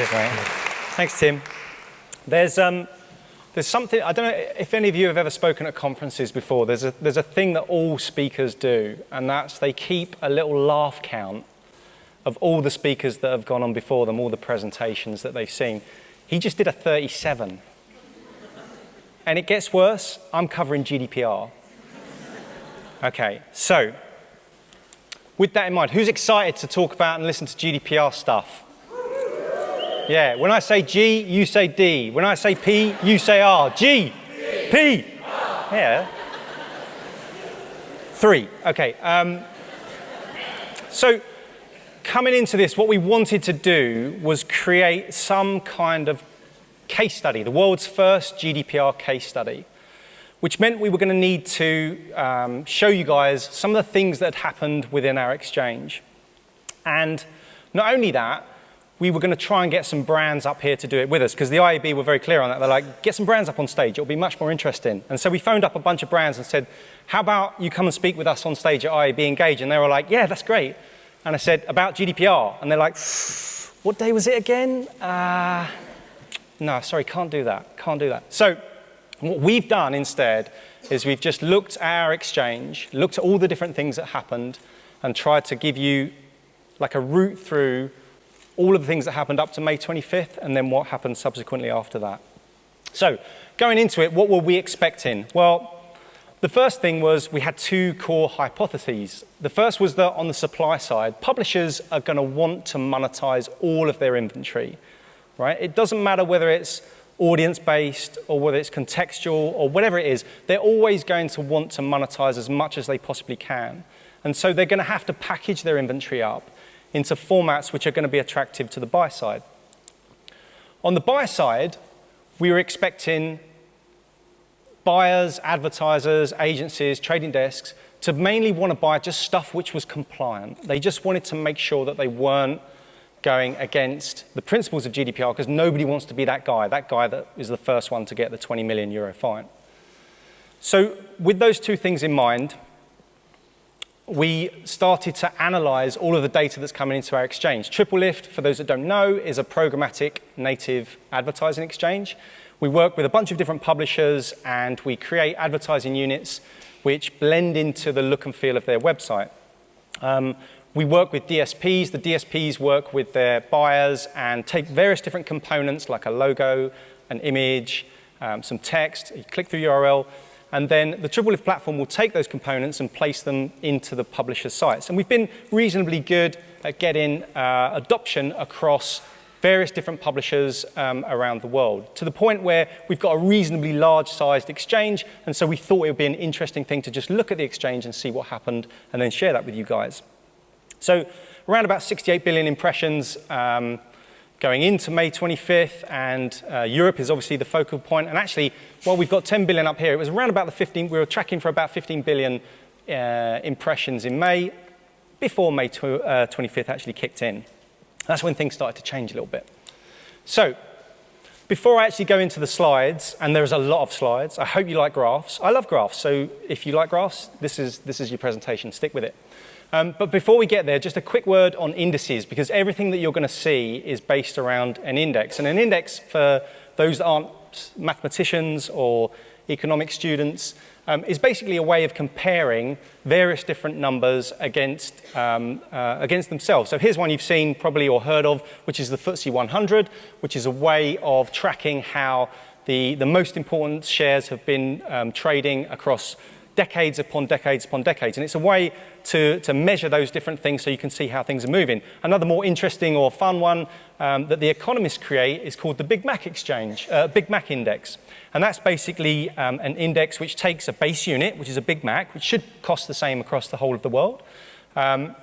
Cheers, mate. Thanks, Tim. There's something, I don't know if any of you have ever spoken at conferences before. There's a thing that all speakers do, and that's they keep a little laugh count of all the speakers that have gone on before them, all the presentations that they've seen. He just did a 37. And it gets worse. I'm covering GDPR. Okay, so with that in mind, who's excited to talk about and listen to GDPR stuff? Yeah, when I say G, you say D. When I say P, you say R. G, P. Yeah. 3. Okay. So coming into this, what we wanted to do was create some kind of case study, the world's first GDPR case study, which meant we were going to need to show you guys some of the things that had happened within our exchange. And not only that, we were going to try and get some brands up here to do it with us, because the IAB were very clear on that. They're like, get some brands up on stage, it'll be much more interesting. And so we phoned up a bunch of brands and said, how about you come and speak with us on stage at IAB Engage? And they were like, yeah, that's great. And I said, about GDPR? And they're like, what day was it again? No, sorry, can't do that. So what we've done instead is we've just looked at our exchange, looked at all the different things that happened, and tried to give you like a route through all of the things that happened up to May 25th, and then what happened subsequently after that. So going into it, what were we expecting? Well, the first thing was we had 2 core hypotheses. The first was that on the supply side, publishers are going to want to monetize all of their inventory, right? It doesn't matter whether it's audience-based or whether it's contextual or whatever it is, they're always going to want to monetize as much as they possibly can. And so they're going to have to package their inventory up into formats which are going to be attractive to the buy side. On the buy side, we were expecting buyers, advertisers, agencies, trading desks to mainly want to buy just stuff which was compliant. They just wanted to make sure that they weren't going against the principles of GDPR, because nobody wants to be that guy that is the first one to get the 20 million euro fine. So with those 2 things in mind, we started to analyze all of the data that's coming into our exchange. TripleLift, for those that don't know, is a programmatic native advertising exchange. We work with a bunch of different publishers, and we create advertising units which blend into the look and feel of their website. We work with DSPs. The DSPs work with their buyers and take various different components like a logo, an image, some text, a click-through URL, and then the TripleLift platform will take those components and place them into the publisher's sites. And we've been reasonably good at getting adoption across various different publishers around the world, to the point where we've got a reasonably large-sized exchange, and so we thought it would be an interesting thing to just look at the exchange and see what happened, and then share that with you guys. So around about 68 billion impressions going into May 25th, and Europe is obviously the focal point. And actually, while we've got 10 billion up here, it was around about the 15, we were tracking for about 15 billion impressions in May, before May 25th actually kicked in. That's when things started to change a little bit. So before I actually go into the slides, and there's a lot of slides, I hope you like graphs. I love graphs, so if you like graphs, this is your presentation, stick with it. But before we get there, just a quick word on indices, because everything that you're going to see is based around an index. And an index, for those that aren't mathematicians or economic students, is basically a way of comparing various different numbers against themselves. So here's one you've seen probably or heard of, which is the FTSE 100, which is a way of tracking how the most important shares have been trading across decades upon decades upon decades. And it's a way to measure those different things so you can see how things are moving. Another more interesting or fun one that the economists create is called the Big Mac Index. And that's basically an index which takes a base unit, which is a Big Mac, which should cost the same across the whole of the world, and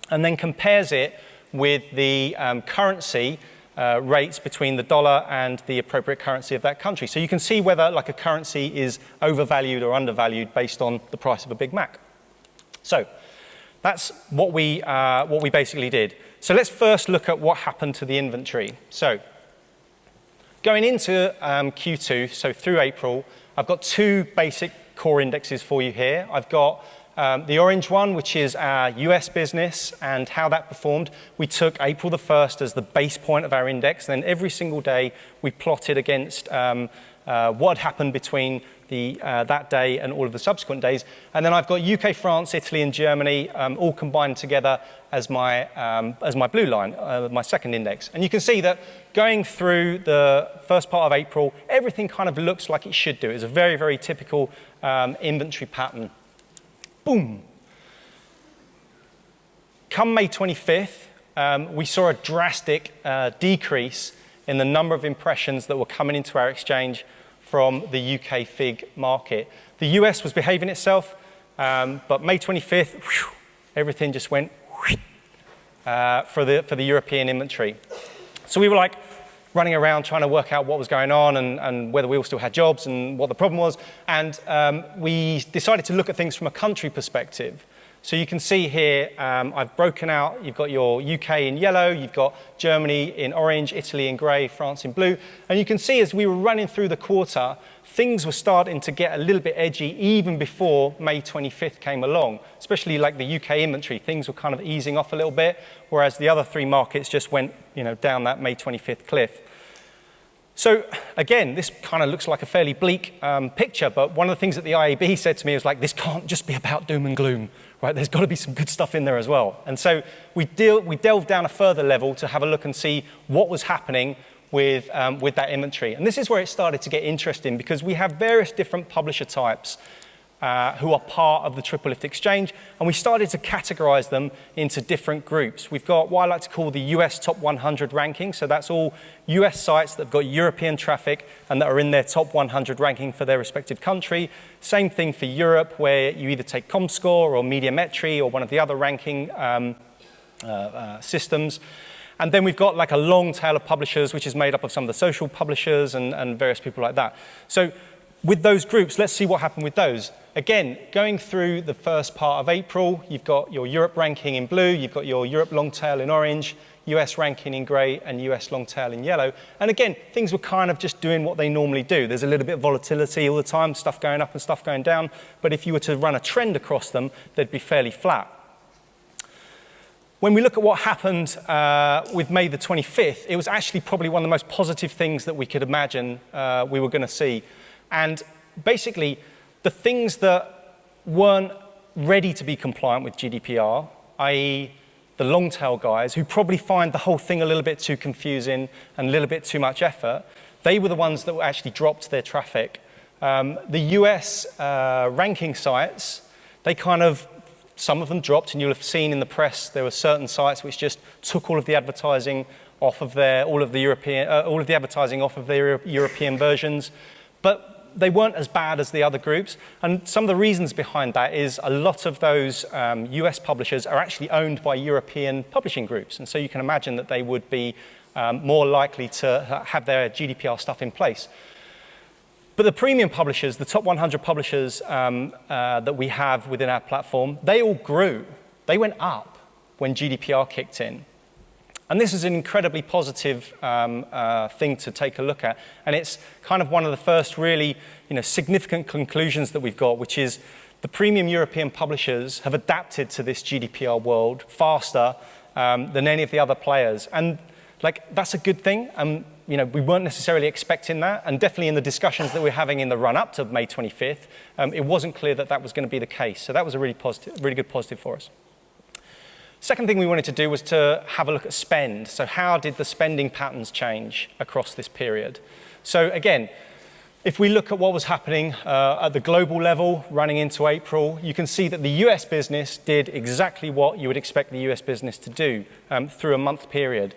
then compares it with the currency rates between the dollar and the appropriate currency of that country. So you can see whether like a currency is overvalued or undervalued based on the price of a Big Mac. So that's what we basically did. So let's first look at what happened to the inventory. So going into Q2, so through April, I've got 2 basic core indexes for you here. I've got The orange one, which is our US business and how that performed, we took April the 1st as the base point of our index, and then every single day we plotted against what had happened between that day and all of the subsequent days. And then I've got UK, France, Italy, and Germany all combined together as my blue line, my second index. And you can see that going through the first part of April, everything kind of looks like it should do. It's a very, very typical inventory pattern. Boom. Come May 25th, we saw a drastic decrease in the number of impressions that were coming into our exchange from the UK FIG market. The US was behaving itself, but May 25th, whew, everything just went for the European inventory. So we were like running around trying to work out what was going on and whether we all still had jobs and what the problem was. And we decided to look at things from a country perspective. So you can see here, I've broken out, you've got your UK in yellow, you've got Germany in orange, Italy in grey, France in blue. And you can see as we were running through the quarter, things were starting to get a little bit edgy even before May 25th came along, especially like the UK inventory. Things were kind of easing off a little bit, whereas the other three markets just went down that May 25th cliff. So again, this kind of looks like a fairly bleak picture, but one of the things that the IAB said to me was like, this can't just be about doom and gloom, right? There's got to be some good stuff in there as well. And so we delved down a further level to have a look and see what was happening with that inventory. And this is where it started to get interesting because we have various different publisher types who are part of the TripleLift exchange, and we started to categorize them into different groups. We've got what I like to call the US top 100 ranking, so that's all US sites that have got European traffic and that are in their top 100 ranking for their respective country. Same thing for Europe, where you either take ComScore or Mediametry or one of the other ranking systems. And then we've got like a long tail of publishers, which is made up of some of the social publishers and various people like that. So with those groups, let's see what happened with those. Again, going through the first part of April, you've got your Europe ranking in blue, you've got your Europe long tail in orange, US ranking in grey, and US long tail in yellow. And again, things were kind of just doing what they normally do. There's a little bit of volatility all the time, stuff going up and stuff going down. But if you were to run a trend across them, they'd be fairly flat. When we look at what happened with May the 25th, it was actually probably one of the most positive things that we could imagine we were going to see. And basically, the things that weren't ready to be compliant with GDPR, i.e. the long tail guys, who probably find the whole thing a little bit too confusing and a little bit too much effort, they were the ones that actually dropped their traffic. The US ranking sites, some of them dropped, and you'll have seen in the press there were certain sites which just took all of the advertising off of all of the advertising off of their European versions. But they weren't as bad as the other groups. And some of the reasons behind that is a lot of those US publishers are actually owned by European publishing groups. And so you can imagine that they would be more likely to have their GDPR stuff in place. But the premium publishers, the top 100 publishers that we have within our platform, they all grew. They went up when GDPR kicked in. And this is an incredibly positive thing to take a look at. And it's kind of one of the first really significant conclusions that we've got, which is the premium European publishers have adapted to this GDPR world faster than any of the other players. And that's a good thing. We weren't necessarily expecting that. And definitely in the discussions that we're having in the run-up to May 25th, it wasn't clear that that was going to be the case. So that was a really good positive for us. Second thing we wanted to do was to have a look at spend. So how did the spending patterns change across this period? So again, if we look at what was happening at the global level running into April, you can see that the US business did exactly what you would expect the US business to do through a month period.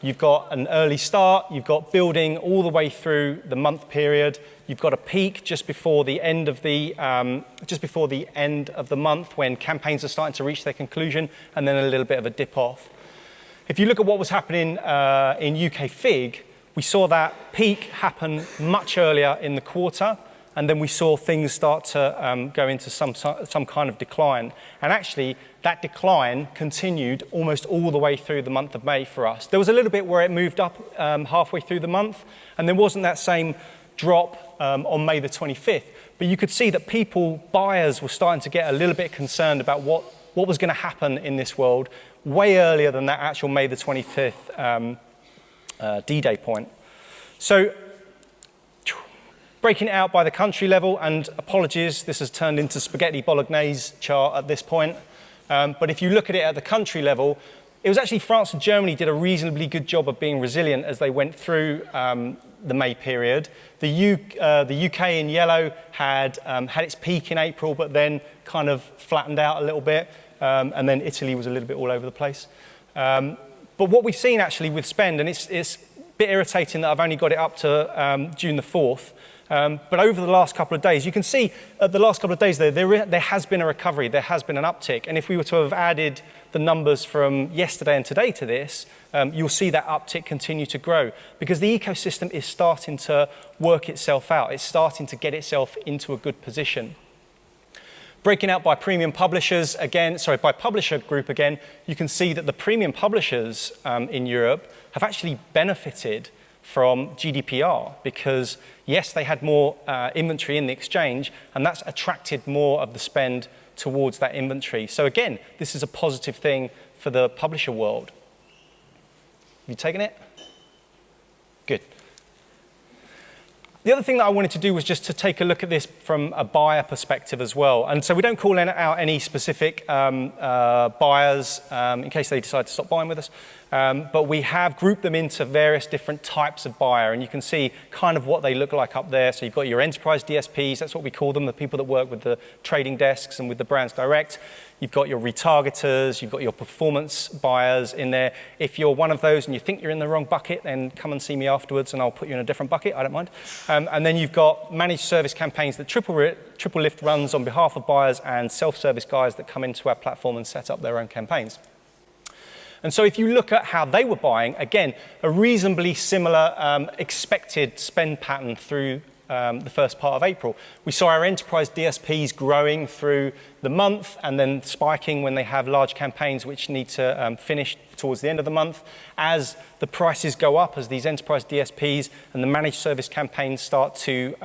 You've got an early start, you've got building all the way through the month period, you've got a peak just before the end of the month when campaigns are starting to reach their conclusion, and then a little bit of a dip off. If you look at what was happening in UK FIG, we saw that peak happen much earlier in the quarter, and then we saw things start to go into some kind of decline. And actually, that decline continued almost all the way through the month of May for us. There was a little bit where it moved up halfway through the month, and there wasn't that same drop on May the 25th. But you could see that buyers were starting to get a little bit concerned about what was going to happen in this world way earlier than that actual May the 25th D-Day point. So breaking it out by the country level, and apologies, this has turned into spaghetti bolognese chart at this point. But if you look at it at the country level, it was actually France and Germany did a reasonably good job of being resilient as they went through the May period. The UK in yellow had its peak in April, but then kind of flattened out a little bit. And then Italy was a little bit all over the place. But what we've seen actually with spend, and it's a bit irritating that I've only got it up to June the 4th, but over the last couple of days, you can see at the last couple of days there has been a recovery, there has been an uptick. And if we were to have added the numbers from yesterday and today to this, you'll see that uptick continue to grow because the ecosystem is starting to work itself out. It's starting to get itself into a good position. Breaking out by premium publishers again, by publisher group again, you can see that the premium publishers in Europe have actually benefited from GDPR because, yes, they had more inventory in the exchange, and that's attracted more of the spend towards that inventory. So again, this is a positive thing for the publisher world. Have you taken it? Good. The other thing that I wanted to do was just to take a look at this from a buyer perspective as well. And so we don't call out any specific buyers in case they decide to stop buying with us. But we have grouped them into various different types of buyer. And you can see kind of what they look like up there. So you've got your enterprise DSPs, that's what we call them, the people that work with the trading desks and with the brands direct. You've got your retargeters, you've got your performance buyers in there. If you're one of those and you think you're in the wrong bucket, then come and see me afterwards and I'll put you in a different bucket, I don't mind. And then you've got managed service campaigns that TripleLift runs on behalf of buyers and self-service guys that come into our platform and set up their own campaigns. And so if you look at how they were buying, again, a reasonably similar expected spend pattern through the first part of April. We saw our enterprise DSPs growing through the month and then spiking when they have large campaigns which need to finish towards the end of the month. As the prices go up, as these enterprise DSPs and the managed service campaigns start to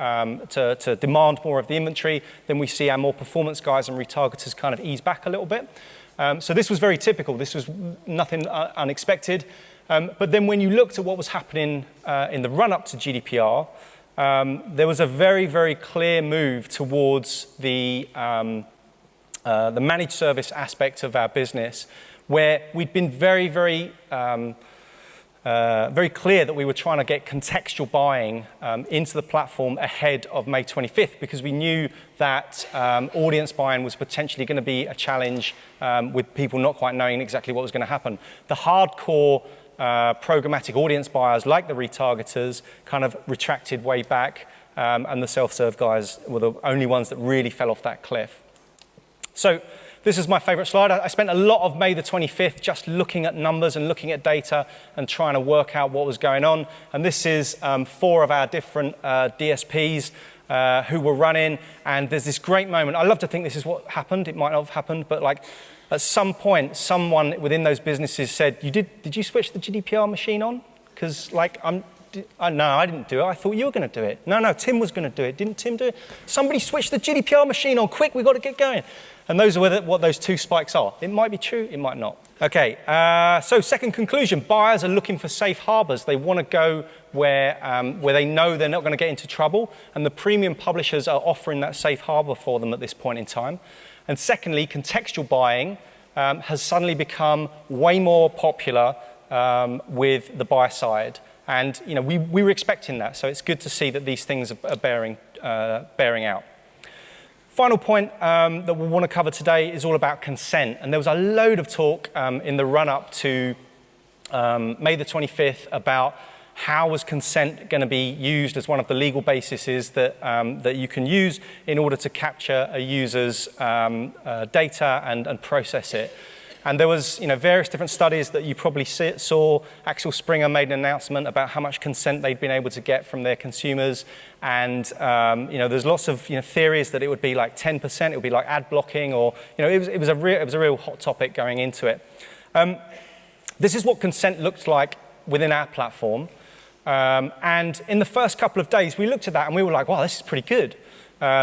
demand more of the inventory, then we see our more performance guys and retargeters kind of ease back a little bit. So this was very typical. This was nothing unexpected. But then when you looked at what was happening in the run-up to GDPR, there was a very, very clear move towards the managed service aspect of our business, where we'd been very, very clear that we were trying to get contextual buying into the platform ahead of May 25th, because we knew that audience buying was potentially going to be a challenge with people not quite knowing exactly what was going to happen. The hardcore programmatic audience buyers, like the retargeters, kind of retracted way back, and the self-serve guys were the only ones that really fell off that cliff. So this is my favorite slide. I spent a lot of May the 25th just looking at numbers and looking at data and trying to work out what was going on. And this is 4 of our different DSPs who were running. And there's this great moment. I love to think this is what happened. It might not have happened, but like at some point, someone within those businesses said, did you switch the GDPR machine on? Because like no, I didn't do it. I thought you were going to do it. No, Tim was going to do it. Didn't Tim do it? Somebody switched the GDPR machine on. Quick, we've got to get going. And those are what those 2 spikes are. It might be true, it might not. Okay, so second conclusion, buyers are looking for safe harbors. They want to go where they know they're not going to get into trouble, and the premium publishers are offering that safe harbor for them at this point in time. And secondly, contextual buying has suddenly become way more popular with the buy side. And we were expecting that, so it's good to see that these things are bearing out. Final point that we want to cover today is all about consent. And there was a load of talk in the run-up to May the 25th about how was consent going to be used as one of the legal bases that you can use in order to capture a user's data and process it. And there was various different studies that you probably saw. Axel Springer made an announcement about how much consent they'd been able to get from their consumers. And there's lots of theories that it would be like 10%, it would be like ad blocking, or it was a real hot topic going into it. This is what consent looked like within our platform. And in the first couple of days, we looked at that and we were like, wow, this is pretty good.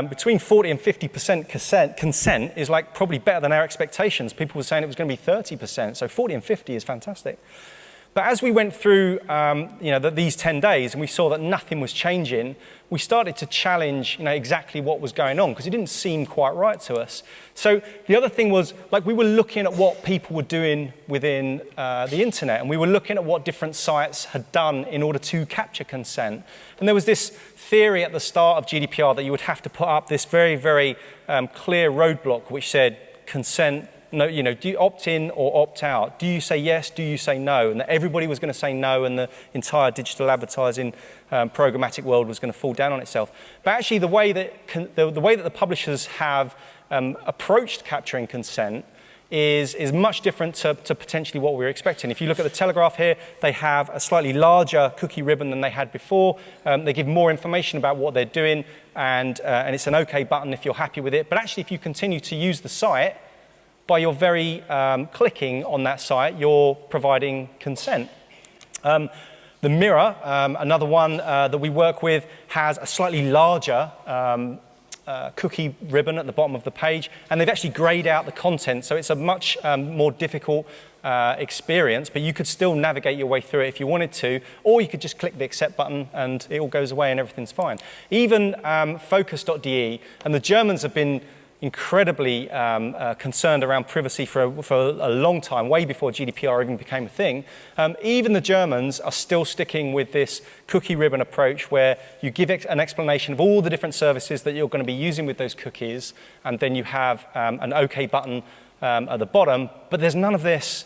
Between 40 and 50% consent is like probably better than our expectations. People were saying it was going to be 30%, so 40 and 50 is fantastic. But as we went through these 10 days and we saw that nothing was changing, we started to challenge exactly what was going on because it didn't seem quite right to us. So the other thing was, like, we were looking at what people were doing within the internet, and we were looking at what different sites had done in order to capture consent. And there was this theory at the start of GDPR that you would have to put up this very, very clear roadblock which said consent. No, do you opt in or opt out? Do you say yes? Do you say no? And that everybody was going to say no, and the entire digital advertising programmatic world was going to fall down on itself. But actually, the way that the publishers have approached capturing consent is much different to potentially what we were expecting. If you look at the Telegraph here, they have a slightly larger cookie ribbon than they had before. They give more information about what they're doing, and it's an OK button if you're happy with it. But actually, if you continue to use the site, by your very clicking on that site, you're providing consent. The Mirror, another one that we work with, has a slightly larger cookie ribbon at the bottom of the page, and they've actually grayed out the content, so it's a much more difficult experience, but you could still navigate your way through it if you wanted to, or you could just click the accept button and it all goes away and everything's fine. Even focus.de, and the Germans have been incredibly concerned around privacy for a long time, way before GDPR even became a thing. Even the Germans are still sticking with this cookie ribbon approach where you give an explanation of all the different services that you're going to be using with those cookies, and then you have an OK button at the bottom, but there's none of this,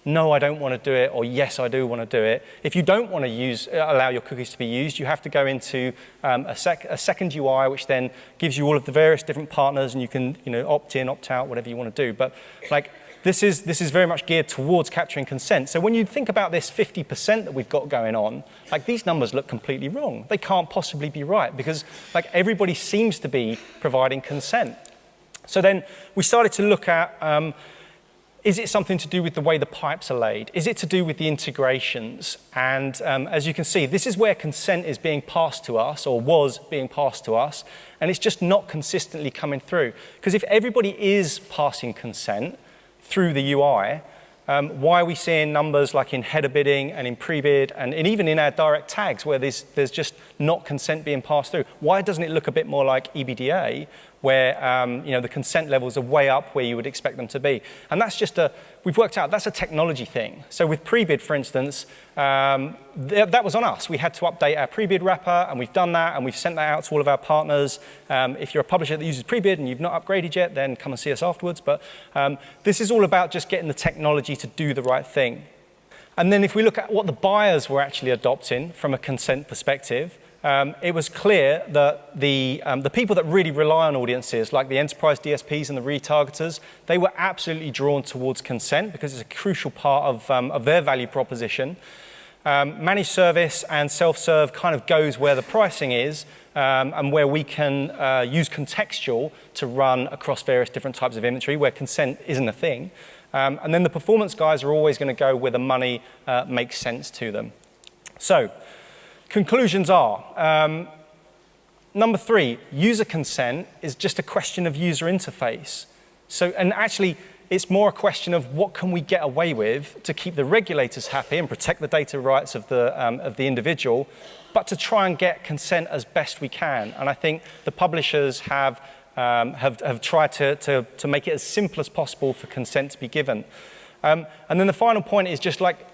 no, I don't want to do it, or yes, I do want to do it. If you don't want to allow your cookies to be used, you have to go into a second UI, which then gives you all of the various different partners, and you can opt in, opt out, whatever you want to do. But like this is very much geared towards capturing consent. So when you think about this 50% that we've got going on, like these numbers look completely wrong. They can't possibly be right because like everybody seems to be providing consent. So then we started to look at is it something to do with the way the pipes are laid? Is it to do with the integrations? And as you can see, this is where consent is being passed to us, or was being passed to us, and it's just not consistently coming through. Because if everybody is passing consent through the UI, why are we seeing numbers like in header bidding and in pre-bid and even in our direct tags where there's just not consent being passed through? Why doesn't it look a bit more like EBDA, where the consent levels are way up where you would expect them to be? And that's just we've worked out that's a technology thing. So with pre-bid, for instance, that was on us. We had to update our pre-bid wrapper, and we've done that, and we've sent that out to all of our partners. If you're a publisher that uses pre-bid and you've not upgraded yet, then come and see us afterwards. But this is all about just getting the technology to do the right thing. And then if we look at what the buyers were actually adopting from a consent perspective, it was clear that the people that really rely on audiences, like the enterprise DSPs and the retargeters, they were absolutely drawn towards consent because it's a crucial part of their value proposition. Managed service and self-serve kind of goes where the pricing is and where we can use contextual to run across various different types of inventory where consent isn't a thing. And then the performance guys are always going to go where the money makes sense to them. So, conclusions are, number 3, user consent is just a question of user interface. So, and actually, it's more a question of what can we get away with to keep the regulators happy and protect the data rights of the individual, but to try and get consent as best we can. And I think the publishers have tried to make it as simple as possible for consent to be given. And then the final point is just like,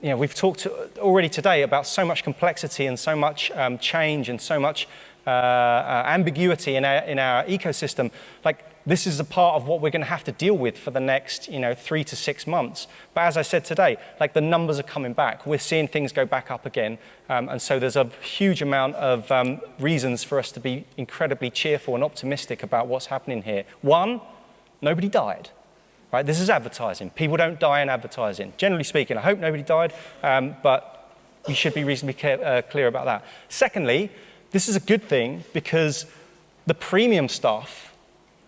we've talked already today about so much complexity and so much change and so much ambiguity in our ecosystem. Like, this is a part of what we're going to have to deal with for the next 3 to 6 months. But as I said today, like, the numbers are coming back. We're seeing things go back up again. And so there's a huge amount of reasons for us to be incredibly cheerful and optimistic about what's happening here. 1, nobody died. Right? This is advertising. People don't die in advertising. Generally speaking, I hope nobody died, but we should be reasonably clear about that. Secondly, this is a good thing because the premium stuff,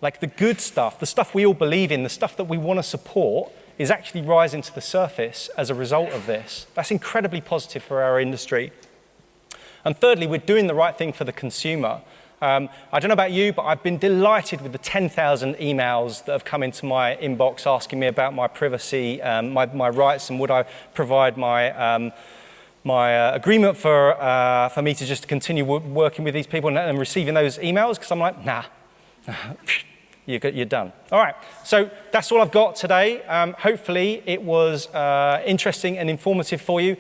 like the good stuff, the stuff we all believe in, the stuff that we want to support, is actually rising to the surface as a result of this. That's incredibly positive for our industry. And thirdly, we're doing the right thing for the consumer. I don't know about you, but I've been delighted with the 10,000 emails that have come into my inbox asking me about my privacy, my rights, and would I provide my agreement for me to just continue working with these people and receiving those emails, because I'm like, nah, you're done. All right, so that's all I've got today. Hopefully it was interesting and informative for you.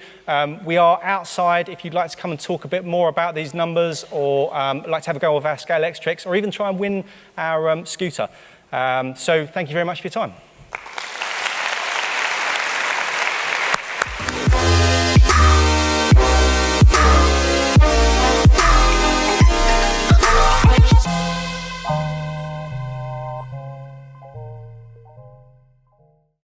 We are outside if you'd like to come and talk a bit more about these numbers, or like to have a go with our Scale X tricks, or even try and win our scooter. So thank you very much for your time.